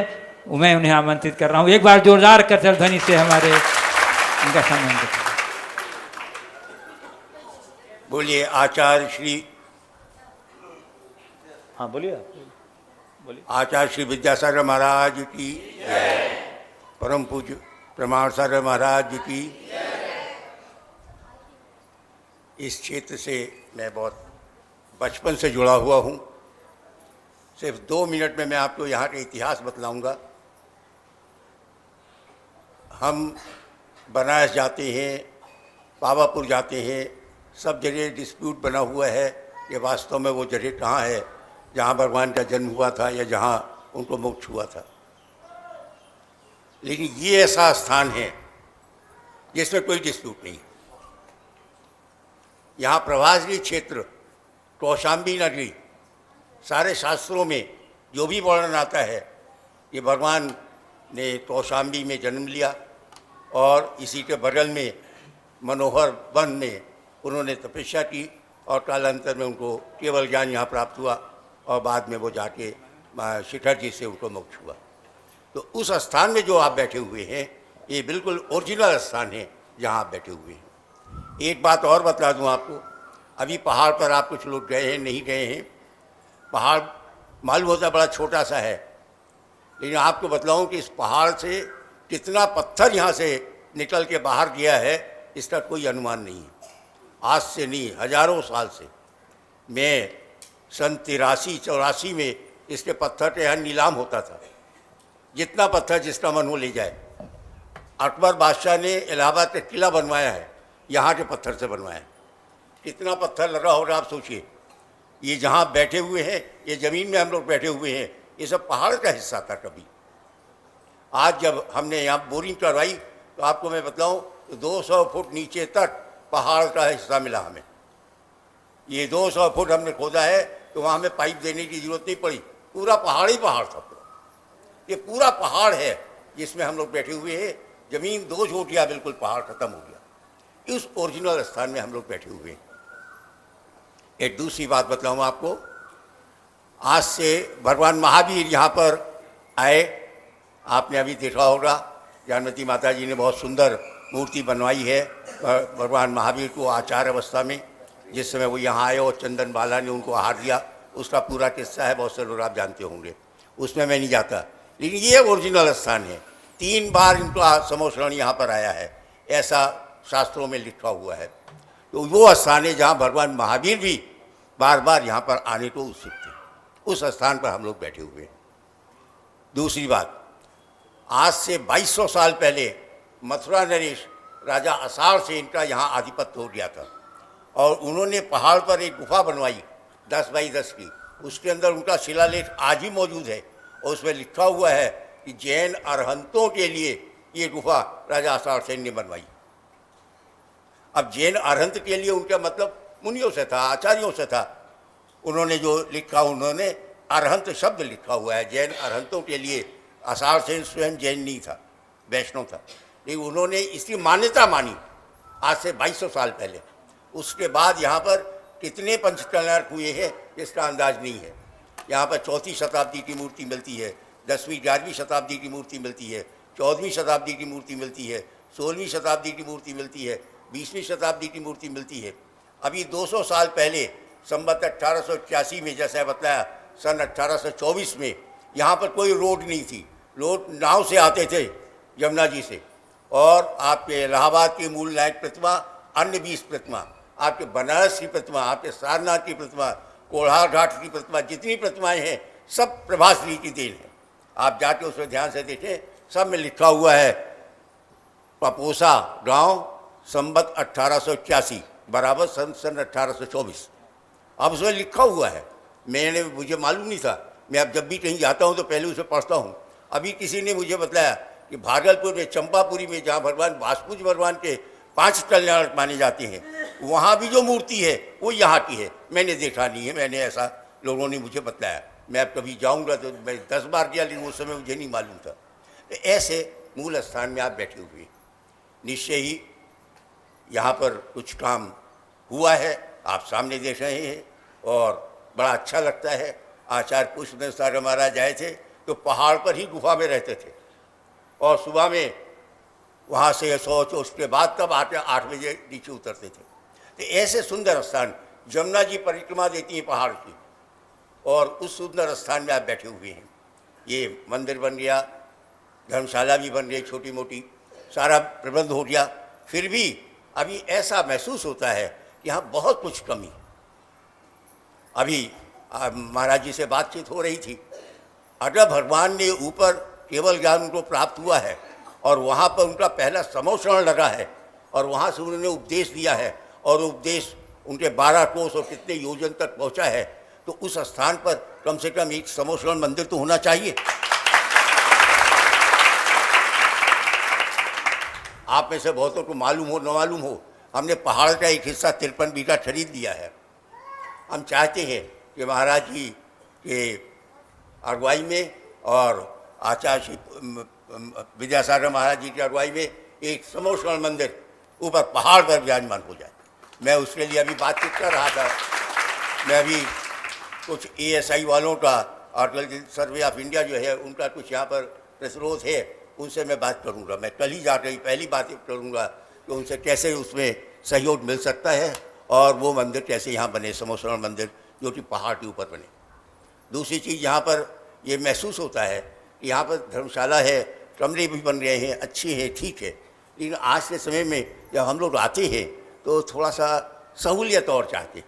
Speaker 1: मैं उन्हें आमंत्रित कर रहा हूं। एक बार जोरदार करतल ध्वनि से हमारे उनका सम्मान करें।
Speaker 17: बोलिए आचार्य श्री,
Speaker 2: हाँ बोलिए
Speaker 17: आचार्य श्री विद्यासागर महाराज की, परम पूज्य प्रमाण सागर महाराज की। इस क्षेत्र से मैं बहुत बचपन से जुड़ा हुआ हूँ। सिर्फ 2 मिनट में मैं आपको यहाँ का इतिहास बतलाऊँगा। हम बनारस जाते हैं, पावापुर जाते हैं, सब जगह डिस्प्यूट बना हुआ है कि वास्तव में वो जगह कहाँ है जहाँ भगवान का जन्म हुआ था या जहाँ उनको मोक्ष हुआ था। लेकिन ये ऐसा स्थान है जिसमें कोई डिस्प्यूट नहीं। यहाँ प्रभासगिरी क्षेत्र, कौशाम्बी नगरी, सारे शास्त्रों में जो भी वर्णन आता है कि भगवान ने कौशाम्बी में जन्म लिया और इसी के बगल में मनोहर वन में उन्होंने तपस्या की और कालांतर में उनको केवल ज्ञान यहाँ प्राप्त हुआ और बाद में वो जाके शिखर जी से उनको मोक्ष हुआ। तो उस स्थान में जो आप बैठे हुए हैं ये बिल्कुल ओरिजिनल स्थान है जहाँ आप बैठे हुए हैं। एक बात और बता दूँ आपको, अभी पहाड़ पर आप कुछ लोग गए हैं, नहीं गए हैं। पहाड़ मालूम होता बड़ा छोटा सा है, लेकिन आपको बतलाऊं कि इस पहाड़ से कितना पत्थर यहाँ से निकल के बाहर गया है इसका कोई अनुमान नहीं है। आज से नहीं, हजारों साल से। मैं सन 83-84 में इसके पत्थर के यहाँ नीलाम होता था, जितना पत्थर जिसका मन हो ले जाए। अकबर बादशाह ने इलाहाबाद का किला बनवाया है, यहाँ के पत्थर से बनवाया है। कितना पत्थर लगा होगा आप सोचिए। ये जहाँ बैठे हुए हैं, ये ज़मीन में हम लोग बैठे हुए हैं, ये सब पहाड़ का हिस्सा था कभी। आज जब हमने यहाँ बोरिंग करवाई तो आपको मैं बताऊँ तो 200 फुट नीचे तक पहाड़ का हिस्सा मिला हमें। ये 200 फुट हमने खोदा है तो वहाँ हमें पाइप देने की जरूरत नहीं पड़ी, पूरा पहाड़ ही पहाड़ था पूरा। ये पूरा पहाड़ है जिसमें हम लोग बैठे हुए हैं। ज़मीन 2 चोटियाँ बिल्कुल पहाड़ ख़त्म हो गया। इस ओरिजिनल स्थान में हम लोग बैठे हुए हैं। एक दूसरी बात बताऊँ आपको, आज से भगवान महावीर यहाँ पर आए। आपने अभी देखा होगा जानमती माता जी ने बहुत सुंदर मूर्ति बनवाई है भगवान महावीर को आचार अवस्था में। जिस समय वो यहाँ आए और चंदन बाला ने उनको आहार दिया, उसका पूरा किस्सा है, बहुत से लोग आप जानते होंगे, उसमें मैं नहीं जाता। लेकिन ये ओरिजिनल स्थान है। 3 बार इनका समोषण यहाँ पर आया है, ऐसा शास्त्रों में लिखा हुआ है। तो वो स्थान है जहाँ भगवान महावीर भी बार बार यहाँ पर आने को उत्सुक थे। उस स्थान पर हम लोग बैठे हुए हैं। दूसरी बात, आज से 2200 साल पहले मथुरा नरेश राजा असार से इनका यहाँ आधिपत्य हो गया था और उन्होंने पहाड़ पर एक गुफा बनवाई 10 बाई 10 की। उसके अंदर उनका शिलालेख आज भी मौजूद है और उसमें लिखा हुआ है कि जैन अरहंतों के लिए ये गुफा राजा असार सेन ने बनवाई। अब जैन अरहंत के लिए उनका मतलब मुनियों से था, आचार्यों से था। उन्होंने जो लिखा, उन्होंने अरहंत शब्द लिखा हुआ है। जैन अरहंतों के लिए असार सेन स्वयं जैन नहीं था, वैष्णव था, लेकिन उन्होंने इसकी मान्यता मानी आज से 2200 साल पहले। उसके बाद यहाँ पर कितने पंचकल्याण हुए हैं इसका अंदाज नहीं है। यहाँ पर 4वीं शताब्दी की मूर्ति मिलती है, 10वीं 11वीं शताब्दी की मूर्ति मिलती है, 14वीं शताब्दी की मूर्ति मिलती है, 16वीं शताब्दी की मूर्ति मिलती है, 20वीं शताब्दी की मूर्ति मिलती है। अभी 200 साल पहले संवत 1881 में, जैसा बताया, सन 1824 में यहाँ पर कोई रोड नहीं थी। लोग नाव से आते थे यमुना जी से, और आपके इलाहाबाद की मूल नायक प्रतिमा, अन्य 20 प्रतिमा, आपके बनारस की प्रतिमा, आपके सारनाथ की प्रतिमा, कोढ़ा घाट की प्रतिमा, जितनी प्रतिमाएं हैं सब प्रभाश्री की देन है। आप जाके उसमें ध्यान से देखें, सब में लिखा हुआ है पपोसा गांव संवत 1881 बराबर सन 1824। अब उसमें लिखा हुआ है। मुझे मालूम नहीं था। मैं अब जब भी कहीं जाता हूँ तो पहले उसे पढ़ता हूँ। अभी किसी ने मुझे बताया कि भागलपुर में चंपापुरी में, जहाँ भगवान वासुदेव भगवान के 5 कल्याण माने जाते हैं, वहाँ भी जो मूर्ति है वो यहाँ की है। मैंने देखा नहीं है, मैंने ऐसा लोगों ने मुझे बताया। मैं अब कभी जाऊँगा तो मैं 10 बार गया, लेकिन उस समय मुझे नहीं मालूम था। तो ऐसे मूल स्थान में आप बैठे हुए, निश्चय ही यहाँ पर कुछ काम हुआ है, आप सामने देख रहे हैं और बड़ा अच्छा लगता है। आचार्य पुष्पदेव सागर महाराज आए थे तो पहाड़ पर ही गुफा में रहते थे और सुबह में वहाँ से शौच, उसके बाद तब 8 बजे नीचे उतरते थे। तो ऐसे सुंदर स्थान, जमुना जी परिक्रमा देती है पहाड़ की, और उस सुंदर स्थान में आप बैठे हुए हैं। ये मंदिर बन गया, धर्मशाला भी बन गई छोटी मोटी, सारा प्रबंध हो गया। फिर भी अभी ऐसा महसूस होता है कि यहाँ बहुत कुछ कमी। अभी महाराज जी से बातचीत हो रही थी। अगर भगवान ने ऊपर केवल ज्ञान उनको प्राप्त हुआ है और वहाँ पर उनका पहला समोषण लगा है और वहाँ से उन्होंने उपदेश दिया है और उपदेश उनके 12 कोस और कितने योजन तक पहुँचा है, तो उस स्थान पर कम से कम एक समोषण मंदिर तो होना चाहिए। आप में से बहुतों को मालूम हो न मालूम हो, हमने पहाड़ का एक हिस्सा 53 बीघा खरीद लिया है। हम चाहते हैं कि महाराज जी के अगुवाई में और आचार्य विद्यासागर महाराज जी की अगुवाई में एक समोषण मंदिर ऊपर पहाड़ पर विराजमान हो जाए। मैं उसके लिए अभी बातचीत कर रहा था। मैं अभी कुछ ASI वालों का, आर्कियोलॉजिकल सर्वे ऑफ इंडिया जो है, उनका कुछ यहाँ पर प्रतिरोध है, उनसे मैं बात करूँगा। मैं कल ही जाकर पहली बात करूँगा कि उनसे कैसे उसमें सहयोग मिल सकता है और वो मंदिर कैसे यहाँ बने, समोषण मंदिर जो कि पहाड़ के ऊपर बने। दूसरी चीज़ यहाँ पर ये महसूस होता है यहाँ पर धर्मशाला है, कमरे भी बन रहे हैं, अच्छे हैं, ठीक है। लेकिन आज के समय में जब हम लोग आते हैं तो थोड़ा सा सहूलियत और चाहते हैं।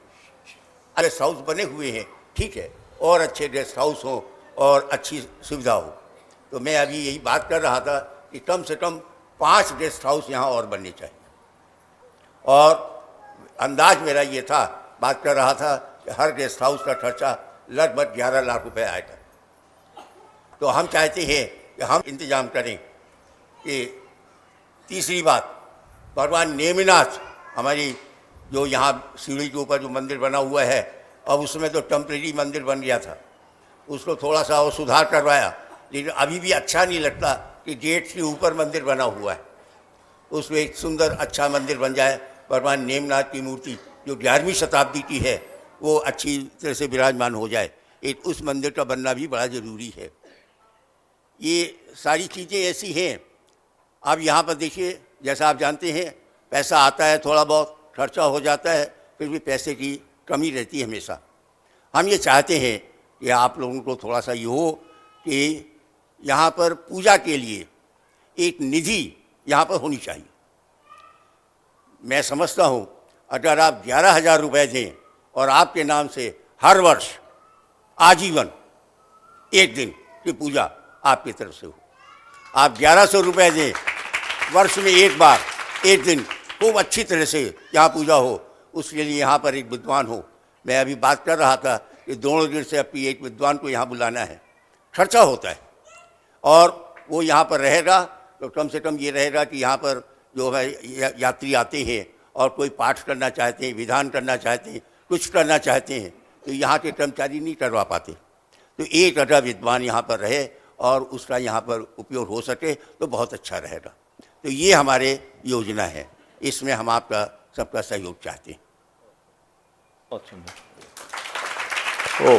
Speaker 17: गेस्ट हाउस बने हुए हैं, ठीक है, और अच्छे गेस्ट हाउस हों और अच्छी सुविधा हो। तो मैं अभी यही बात कर रहा था कि कम से कम 5 गेस्ट हाउस यहाँ और बनने चाहिए। और अंदाज मेरा ये था, बात कर रहा था कि हर गेस्ट हाउस का खर्चा लगभग 11 लाख रुपए आएगा। तो हम चाहते हैं कि हम इंतजाम करें कि तीसरी बात, भगवान नेमिनाथ हमारी जो यहाँ सीढ़ी के ऊपर जो मंदिर बना हुआ है, अब उसमें तो टेम्परेरी मंदिर बन गया था, उसको थोड़ा सा और सुधार करवाया, लेकिन अभी भी अच्छा नहीं लगता कि गेट के ऊपर मंदिर बना हुआ है। उसमें एक सुंदर अच्छा मंदिर बन जाए, भगवान नेमनाथ की मूर्ति जो 11वीं शताब्दी की है वो अच्छी तरह से विराजमान हो जाए, एक उस मंदिर का बनना भी बड़ा ज़रूरी है। ये सारी चीज़ें ऐसी हैं। अब यहाँ पर देखिए, जैसा आप जानते हैं, पैसा आता है, थोड़ा बहुत खर्चा हो जाता है, फिर भी पैसे की कमी रहती है हमेशा। हम ये चाहते हैं कि आप लोगों को थोड़ा सा ये हो कि यहाँ पर पूजा के लिए एक निधि यहाँ पर होनी चाहिए। मैं समझता हूँ अगर आप 11,000 रुपये दें और आपके नाम से हर वर्ष आजीवन एक दिन की पूजा आपकी तरफ से हो, आप 1100 रुपये दें, वर्ष में एक बार एक दिन खूब अच्छी तरह से यहाँ पूजा हो, उसके लिए यहाँ पर एक विद्वान हो। मैं अभी बात कर रहा था कि दोनों दिन से अपनी एक विद्वान को यहाँ बुलाना है, खर्चा होता है, और वो यहाँ पर रहेगा तो कम से कम ये रहेगा कि यहाँ पर जो है यात्री आते हैं और कोई पाठ करना चाहते हैं, विधान करना चाहते हैं, कुछ करना चाहते हैं, तो यहाँ के कर्मचारी नहीं करवा पाते। तो एक अगर विद्वान यहाँ पर रहे और उसका यहाँ पर उपयोग हो सके तो बहुत अच्छा रहेगा। तो ये हमारे योजना है, इसमें हम आपका सबका सहयोग चाहते हैं।
Speaker 2: बहुत सुंदर। ओ